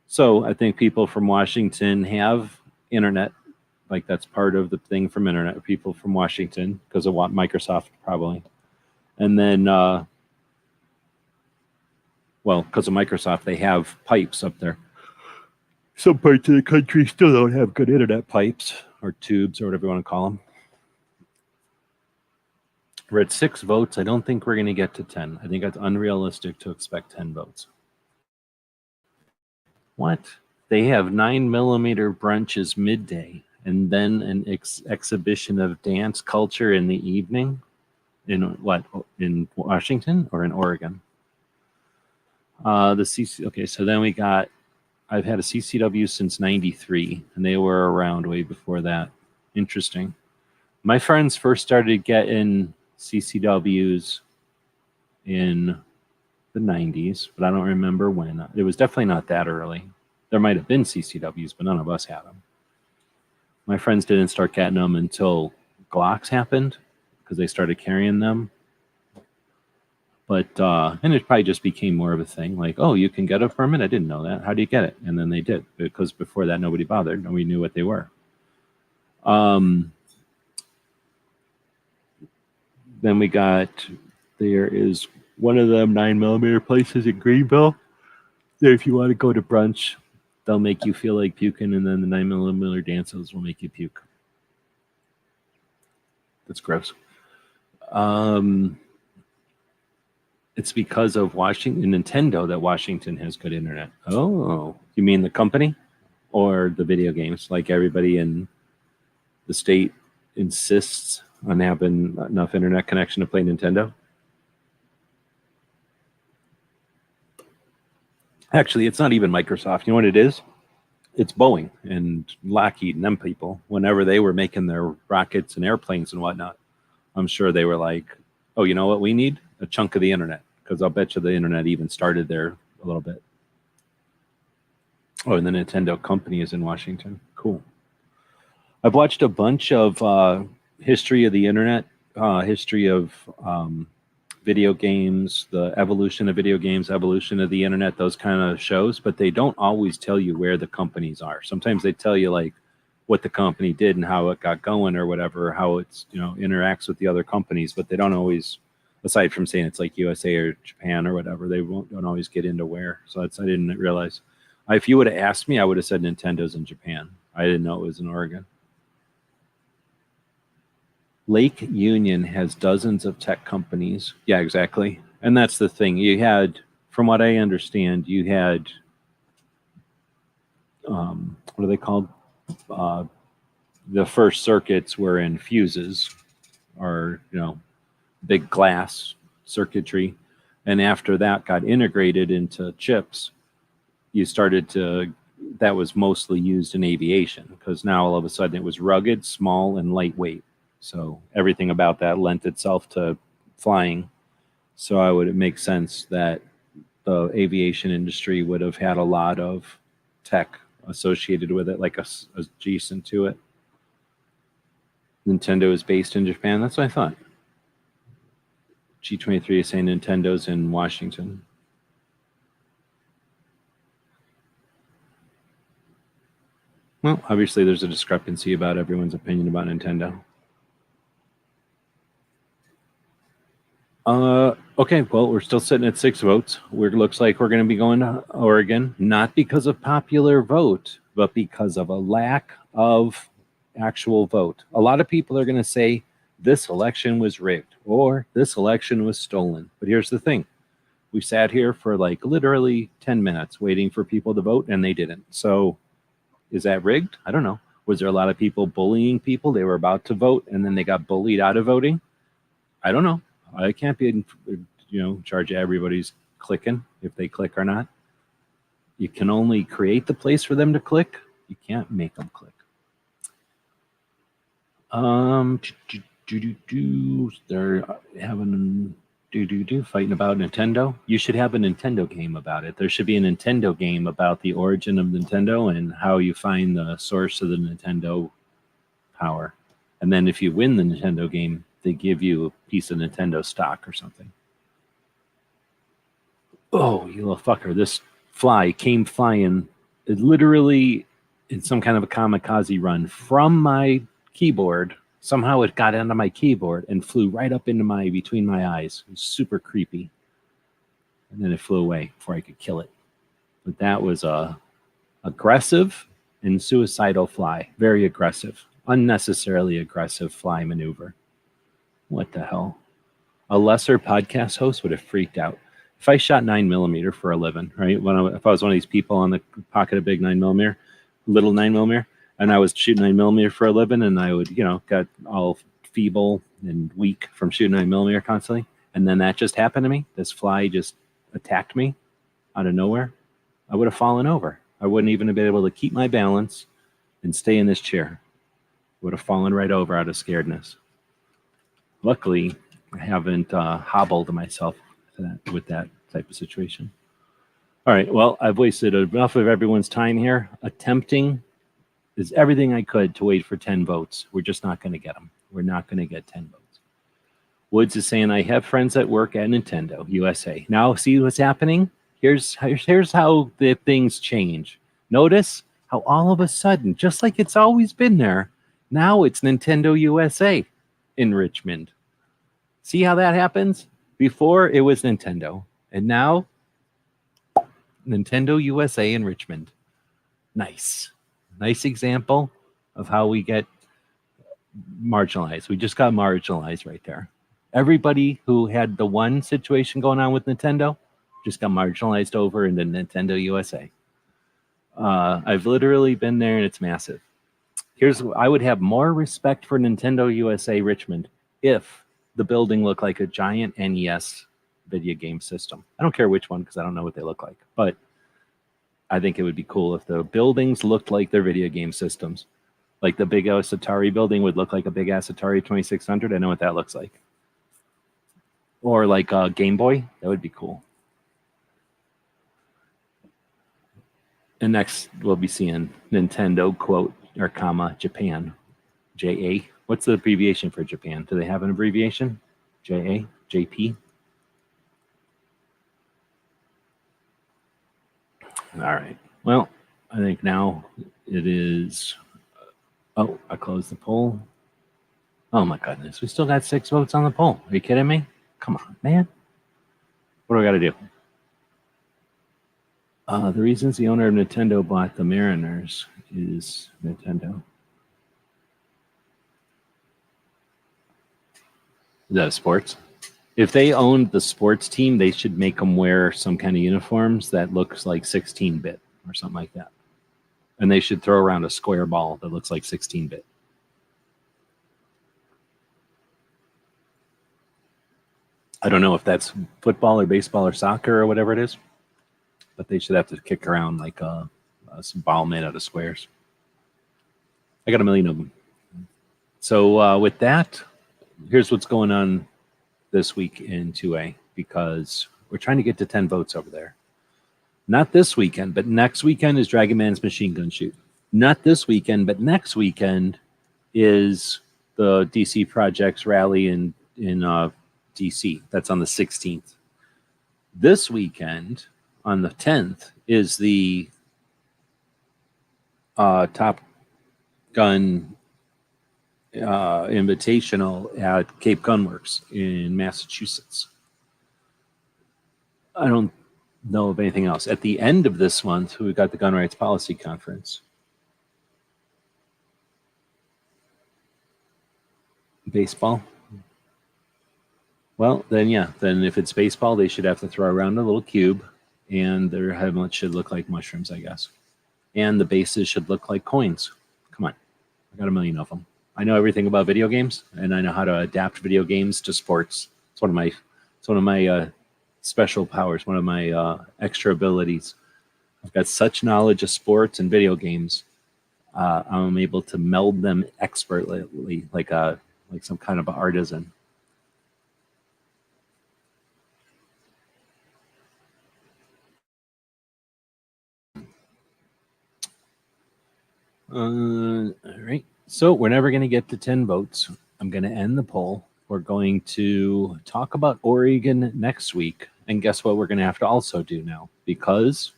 B: So I think people from Washington have internet. Like that's part of the thing from internet, people from Washington, because of what Microsoft probably. And then, well, because of Microsoft, they have pipes up there. Some parts of the country still don't have good internet pipes or tubes or whatever you want to call them. We're at 6 votes. I don't think we're going to get to 10. I think it's unrealistic to expect 10 votes. What? They have 9mm brunches midday and then an exhibition of dance culture in the evening. In what? In Washington or in Oregon? The CC. Okay, so then we got. I've had a CCW since '93, and they were around way before that. Interesting. My friends first started getting CCWs in the 90s, but I don't remember when. It was definitely not that early. There might have been CCWs, but none of us had them. My friends didn't start getting them until Glocks happened because they started carrying them. But, and it probably just became more of a thing like, oh, you can get a permit? I didn't know that. How do you get it? And then they did, because before that, nobody bothered. Nobody knew what they were. Then we got, there is one of them 9mm places in Greenville. There, if you want to go to brunch, they'll make you feel like puking, and then the 9mm dances will make you puke. That's gross. It's because of Nintendo that Washington has good internet. Oh, you mean the company or the video games? Like everybody in the state insists on having enough internet connection to play Nintendo? Actually, it's not even Microsoft. You know what it is? It's Boeing and Lockheed and them people. Whenever they were making their rockets and airplanes and whatnot, I'm sure they were like, oh, you know what we need? A chunk of the internet. Because I'll bet you the internet even started there a little bit. Oh, and the Nintendo company is in Washington. Cool. I've watched a bunch of history of the internet, history of video games, the evolution of video games, evolution of the internet, those kind of shows, but they don't always tell you where the companies are. Sometimes they tell you like what the company did and how it got going or whatever, how it's, interacts with the other companies, but they don't always, aside from saying it's like USA or Japan or whatever, they don't always get into where. So I didn't realize. If you would have asked me, I would have said Nintendo's in Japan. I didn't know it was in Oregon. Lake Union has dozens of tech companies. Yeah, exactly. And that's the thing. You had, from what I understand, you had, what are they called? The first circuits were in fuses or, big glass circuitry. And after that got integrated into chips, you started to, that was mostly used in aviation because now all of a sudden it was rugged, small, and lightweight. So everything about that lent itself to flying. So it make sense that the aviation industry would have had a lot of tech associated with it, like adjacent to it. Nintendo is based in Japan. That's what I thought. G23 is saying Nintendo's in Washington. Well, obviously there's a discrepancy about everyone's opinion about Nintendo. Okay, well, we're still sitting at 6 votes. Looks like we're going to be going to Oregon, not because of popular vote, but because of a lack of actual vote. A lot of people are going to say this election was rigged or this election was stolen. But here's the thing. We sat here for like literally 10 minutes waiting for people to vote, and they didn't. So is that rigged? I don't know. Was there a lot of people bullying people? They were about to vote, and then they got bullied out of voting? I don't know. I can't be in charge of everybody's clicking if they click or not. You can only create the place for them to click. You can't make them click. They're having fighting about Nintendo. You should have a Nintendo game about it. There should be a Nintendo game about the origin of Nintendo and how you find the source of the Nintendo power. And then if you win the Nintendo game, they give you a piece of Nintendo stock or something. Oh, you little fucker. This fly came flying literally in some kind of a kamikaze run from my keyboard. Somehow it got onto my keyboard and flew right up into between my eyes. It was super creepy. And then it flew away before I could kill it. But that was a aggressive and suicidal fly. Very aggressive. Unnecessarily aggressive fly maneuver. What the hell? A lesser podcast host would have freaked out. If I shot 9mm for a living, right? If I was one of these people on the pocket of big 9mm, little 9mm, and I was shooting 9mm for a living, and I would, got all feeble and weak from shooting 9mm constantly, and then that just happened to me. This fly just attacked me out of nowhere. I would have fallen over. I wouldn't even have been able to keep my balance and stay in this chair. I would have fallen right over out of scaredness. Luckily, I haven't hobbled myself with that type of situation. All right. Well, I've wasted enough of everyone's time here attempting is everything I could to wait for 10 votes. We're just not going to get them. We're not going to get 10 votes. Woods is saying, I have friends that work at Nintendo USA. Now, see what's happening? Here's how the things change. Notice how all of a sudden, just like it's always been there, now it's Nintendo USA in Richmond. See how that happens? Before it was Nintendo, and now Nintendo USA in Richmond. Nice example of how we get marginalized. We just got marginalized right there. Everybody who had the one situation going on with Nintendo just got marginalized over into Nintendo USA. I've literally been there, and it's massive. I would have more respect for Nintendo USA Richmond if the building looked like a giant NES video game system. I don't care which one because I don't know what they look like, but I think it would be cool if the buildings looked like their video game systems. Like the big ass Atari building would look like a big ass Atari 2600. I know what that looks like. Or like a Game Boy. That would be cool. And next we'll be seeing Nintendo quote or comma Japan. JA. What's the abbreviation for Japan? Do they have an abbreviation? JA? JP? All right. Well, I think now it is. Oh, I closed the poll. Oh my goodness. We still got 6 votes on the poll. Are you kidding me? Come on, man. What do I got to do? The reasons the owner of Nintendo bought the Mariners is Nintendo. Is that a sports? If they owned the sports team, they should make them wear some kind of uniforms that looks like 16-bit or something like that. And they should throw around a square ball that looks like 16-bit. I don't know if that's football or baseball or soccer or whatever it is, but they should have to kick around like a ball made out of squares. I got a million of them. So with that, here's what's going on this week in 2A, because we're trying to get to 10 votes over there. Not this weekend, but next weekend is Dragon Man's Machine Gun Shoot. Not this weekend, but next weekend is the DC Projects rally in DC. That's on the 16th. This weekend, on the 10th, is the Top Gun Invitational at Cape Gunworks in Massachusetts. I don't know of anything else. At the end of this month, we've got the Gun Rights Policy Conference. Baseball? Well, then if it's baseball, they should have to throw around a little cube, and their helmets should look like mushrooms, I guess. And the bases should look like coins. Come on. I got a million of them. I know everything about video games, and I know how to adapt video games to sports. It's one of my special powers, one of my extra abilities. I've got such knowledge of sports and video games. I'm able to meld them expertly, like some kind of artisan. All right. So we're never going to get to 10 votes. I'm going to end the poll. We're going to talk about Oregon next week. And guess what we're going to have to also do now? Because,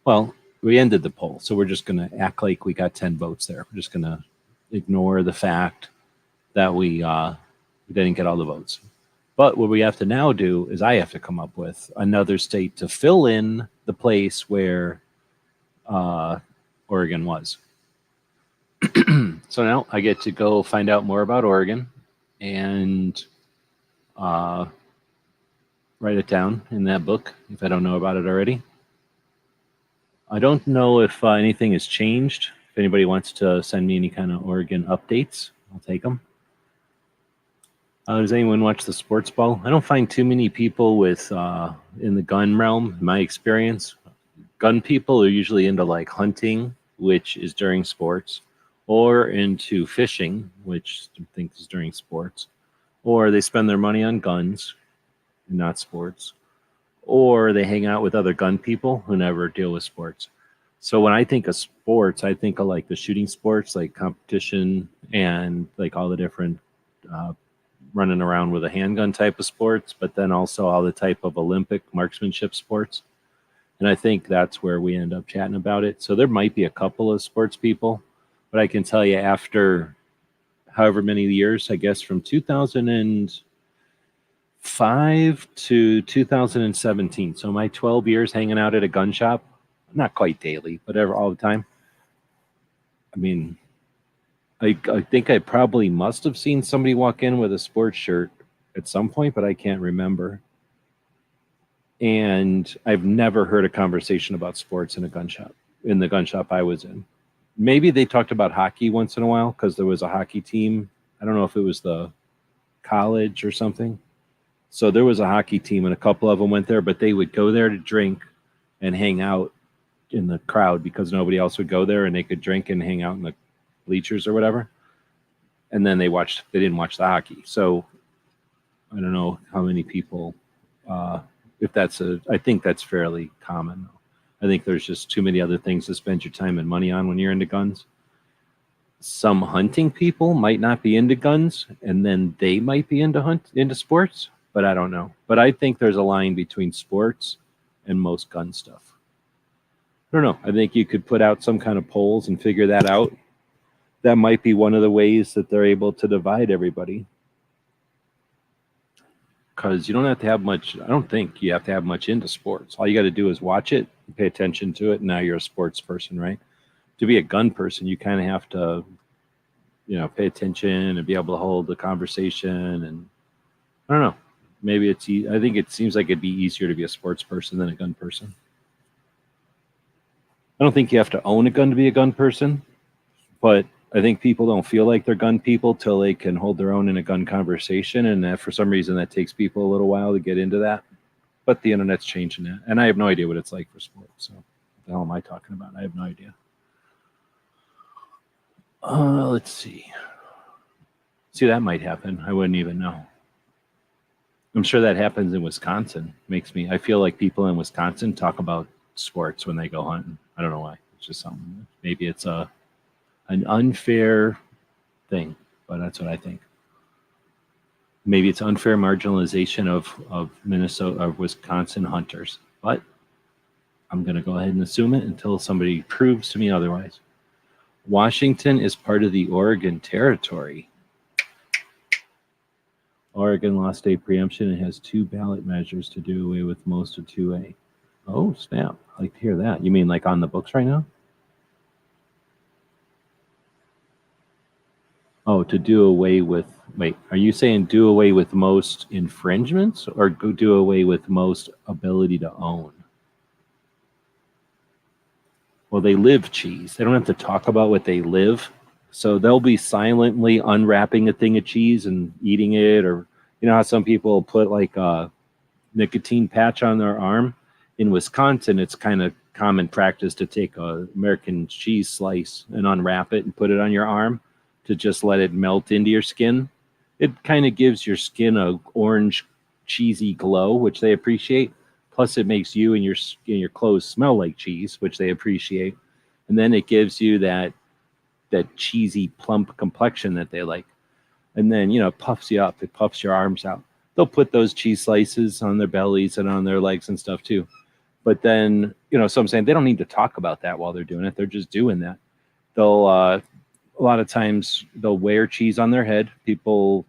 B: well, we ended the poll. So we're just going to act like we got 10 votes there. We're just going to ignore the fact that we didn't get all the votes. But what we have to now do is I have to come up with another state to fill in the place where Oregon was. So now I get to go find out more about Oregon and write it down in that book if I don't know about it already. I don't know if anything has changed. If anybody wants to send me any kind of Oregon updates, I'll take them. Does anyone watch the sports ball? I don't find too many people with in the gun realm, in my experience. Gun people are usually into like hunting, which is during sports, or into fishing, which I think is during sports, or they spend their money on guns, and not sports, or they hang out with other gun people who never deal with sports. So when I think of sports, I think of like the shooting sports, like competition and like all the different uh, running around with a handgun type of sports, but then also all the type of Olympic marksmanship sports. And I think that's where we end up chatting about it. So there might be a couple of sports people, but I can tell you after however many years, I guess from 2005 to 2017. So my 12 years hanging out at a gun shop, not quite daily, but all the time. I mean, I think I probably must have seen somebody walk in with a sports shirt at some point, but I can't remember. And I've never heard a conversation about sports in a gun shop, in the gun shop I was in. Maybe they talked about hockey once in a while because there was a hockey team. I don't know if it was the college or something. So there was a hockey team and a couple of them went there, but they would go there to drink and hang out in the crowd because nobody else would go there, and they could drink and hang out in the bleachers or whatever. And then they didn't watch the hockey. So I don't know how many people, if I think that's fairly common. I think there's just too many other things to spend your time and money on when you're into guns. Some hunting people might not be into guns, and then they might be into sports, but I don't know. But I think there's a line between sports and most gun stuff. I don't know. I think you could put out some kind of polls and figure that out. That might be one of the ways that they're able to divide everybody. Because you don't have to have much, I don't think you have to have much into sports. All you got to do is watch it, pay attention to it, and now you're a sports person, right? To be a gun person, you kind of have to, pay attention and be able to hold the conversation. And I don't know. Maybe I think it seems like it'd be easier to be a sports person than a gun person. I don't think you have to own a gun to be a gun person, but I think people don't feel like they're gun people till they can hold their own in a gun conversation. And that, for some reason, that takes people a little while to get into that. But the internet's changing that. And I have no idea what it's like for sports. So what the hell am I talking about? I have no idea. Let's see. See, that might happen. I wouldn't even know. I'm sure that happens in Wisconsin. I feel like people in Wisconsin talk about sports when they go hunting. I don't know why. It's just something. Maybe it's an unfair thing, but that's what I think. Maybe it's unfair marginalization of Minnesota, of Wisconsin hunters, but I'm going to go ahead and assume it until somebody proves to me otherwise. Washington is part of the Oregon Territory. Oregon lost state preemption and has 2 ballot measures to do away with most of 2A. Oh, snap. I like to hear that. You mean like on the books right now? Oh, to do away with, wait, are you saying do away with most infringements or do away with most ability to own? Well, they live cheese. They don't have to talk about what they live. So they'll be silently unwrapping a thing of cheese and eating it. Or, you know how some people put like a nicotine patch on their arm? In Wisconsin, it's kind of common practice to take a American cheese slice and unwrap it and put it on your arm to just let it melt into your skin. It kind of gives your skin a orange cheesy glow, which they appreciate. Plus, it makes you and your clothes smell like cheese, which they appreciate. And then it gives you that cheesy, plump complexion that they like. And then, it puffs you up. It puffs your arms out. They'll put those cheese slices on their bellies and on their legs and stuff too. But then, so I'm saying they don't need to talk about that while they're doing it. They're just doing that. A lot of times they'll wear cheese on their head. People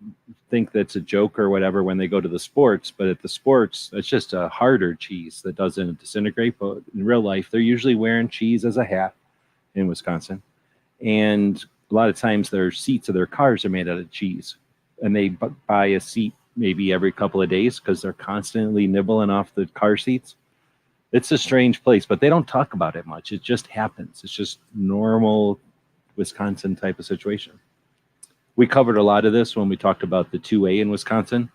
B: think that's a joke or whatever when they go to the sports, but at the sports, it's just a harder cheese that doesn't disintegrate. But in real life, they're usually wearing cheese as a hat in Wisconsin. And a lot of times their seats of their cars are made out of cheese. And they buy a seat maybe every couple of days because they're constantly nibbling off the car seats. It's a strange place, but they don't talk about it much. It just happens. It's just normal Wisconsin type of situation. We covered a lot of this when we talked about the 2A in Wisconsin.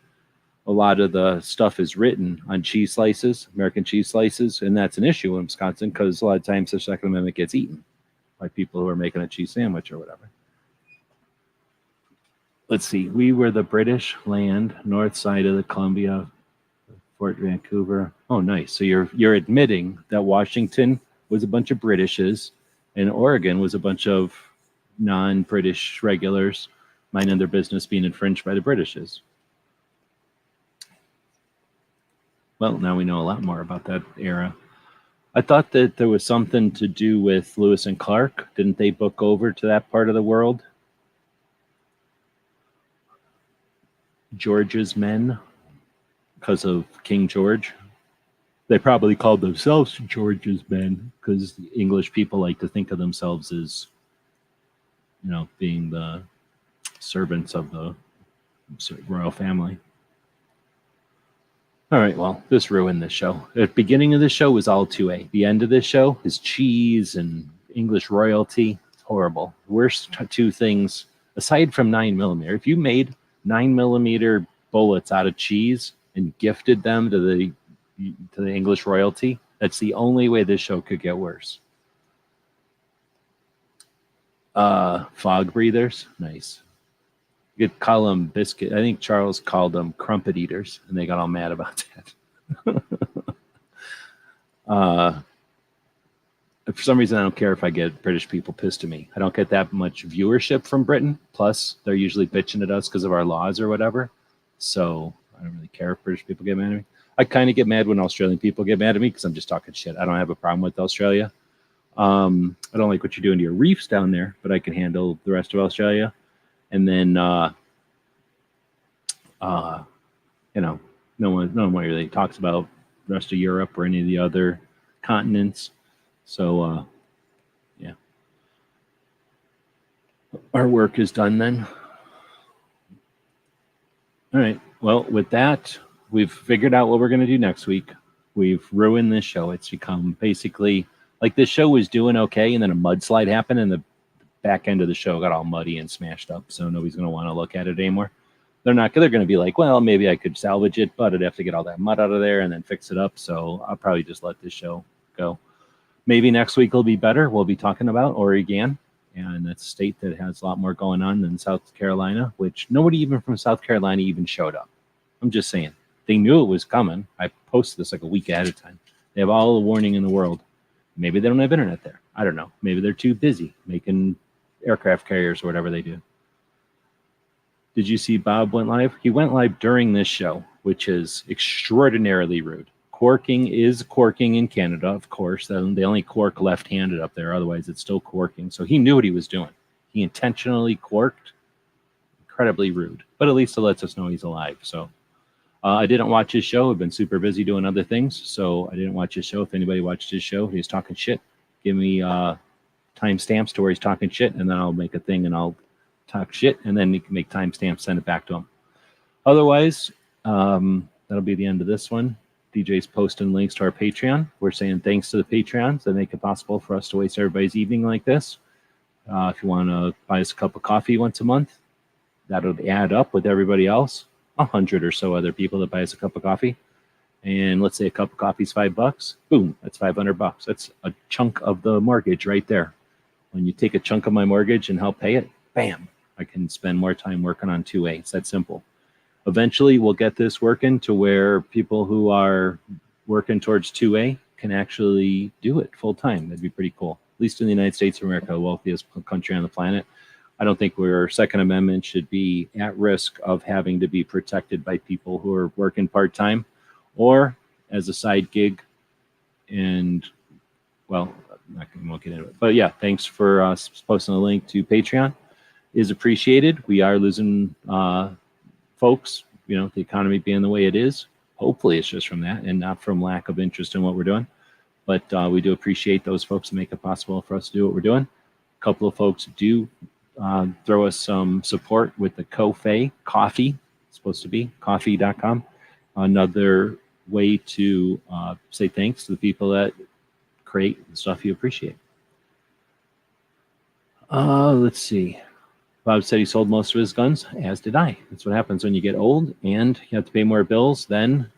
B: A lot of the stuff is written on cheese slices, American cheese slices, and that's an issue in Wisconsin because a lot of times the Second Amendment gets eaten by people who are making a cheese sandwich or whatever. Let's see. We were the British land, north side of the Columbia. Fort Vancouver. Oh, nice. So you're admitting that Washington was a bunch of Britishes, and Oregon was a bunch of non-British regulars minding their business being infringed by the Britishes. Well, now we know a lot more about that era. I thought that there was something to do with Lewis and Clark. Didn't they book over to that part of the world? George's men, because of King George. They probably called themselves George's men because English people like to think of themselves as, being the servants of the royal family. All right, well, this ruined this show. The beginning of the show was all 2A. The end of this show is cheese and English royalty. It's horrible. Worst two things, aside from 9mm. If you made 9mm bullets out of cheese and gifted them to the English royalty, that's the only way this show could get worse. Fog breathers, nice. You could call them biscuit. I think Charles called them crumpet eaters, and they got all mad about that. For some reason, I don't care if I get British people pissed at me. I don't get that much viewership from Britain. Plus, they're usually bitching at us because of our laws or whatever. So I don't really care if British people get mad at me. I kind of get mad when Australian people get mad at me because I'm just talking shit. I don't have a problem with Australia. I don't like what you're doing to your reefs down there, but I can handle the rest of Australia. And then, no one really talks about the rest of Europe or any of the other continents. So, yeah. Our work is done then. All right. Well, with that, we've figured out what we're going to do next week. We've ruined this show. It's become basically like this show was doing okay, and then a mudslide happened, and the back end of the show got all muddy and smashed up, so nobody's going to want to look at it anymore. They're going to be like, well, maybe I could salvage it, but I'd have to get all that mud out of there and then fix it up, so I'll probably just let this show go. Maybe next week will be better. We'll be talking about Oregon, and that's a state that has a lot more going on than South Carolina, which nobody even from South Carolina even showed up. I'm just saying. They knew it was coming. I posted this like a week ahead of time. They have all the warning in the world. Maybe they don't have internet there. I don't know. Maybe they're too busy making aircraft carriers or whatever they do. Did you see Bob went live? He went live during this show, which is extraordinarily rude. Corking is corking in Canada, of course. They only cork left-handed up there. Otherwise, it's still corking. So he knew what he was doing. He intentionally corked. Incredibly rude. But at least it lets us know he's alive. So I didn't watch his show. I've been super busy doing other things. So I didn't watch his show. If anybody watched his show, he was talking shit. Give me timestamps to where he's talking shit, and then I'll make a thing and I'll talk shit, and then you can make timestamps, send it back to him. Otherwise, that'll be the end of this one. DJ's posting links to our Patreon. We're saying thanks to the Patreons that make it possible for us to waste everybody's evening like this. If you want to buy us a cup of coffee once a month, that'll add up with everybody else. 100 or so other people that buy us a cup of coffee. And let's say a cup of coffee is $5. Boom, that's $500. That's a chunk of the mortgage right there. When you take a chunk of my mortgage and help pay it, bam, I can spend more time working on 2A. It's that simple. Eventually, we'll get this working to where people who are working towards 2A can actually do it full time. That'd be pretty cool. At least in the United States of America, the wealthiest country on the planet. I don't think our Second Amendment should be at risk of having to be protected by people who are working part-time or as a side gig. And, well, I won't get into it. But yeah, thanks for posting a link to Patreon. Is appreciated. We are losing folks, the economy being the way it is. Hopefully it's just from that and not from lack of interest in what we're doing. But we do appreciate those folks that make it possible for us to do what we're doing. A couple of folks do throw us some support with the Ko-Fi coffee. It's supposed to be coffee.com. Another way to say thanks to the people that create the stuff you appreciate. Let's see. Bob said he sold most of his guns, as did I. That's what happens when you get old and you have to pay more bills than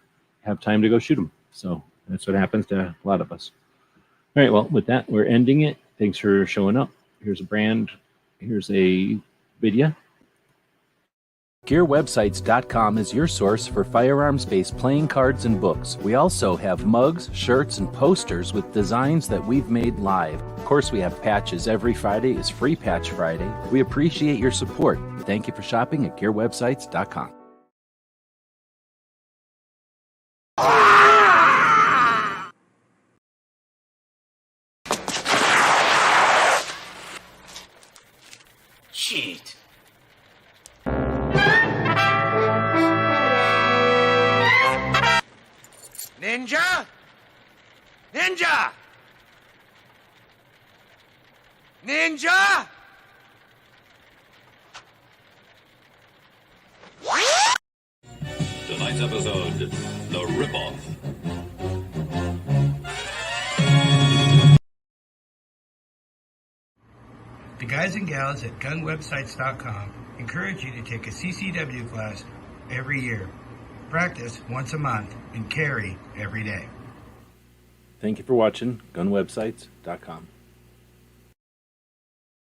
B: have time to go shoot them. So that's what happens to a lot of us. All right, well, with that, we're ending it. Thanks for showing up. Here's a brand. Here's a video. GearWebsites.com is your source for firearms-based playing cards and books. We also have mugs, shirts, and posters with designs that we've made live. Of course, we have patches. Every Friday is Free Patch Friday. We appreciate your support. Thank you for shopping at GearWebsites.com.
A: Cheat. Ninja? Ninja! Ninja!
C: Tonight's episode, The Ripoff.
D: The guys and gals at gunwebsites.com encourage you to take a CCW class every year, practice once a month, and carry every day.
B: Thank you for watching GunWebsites.com.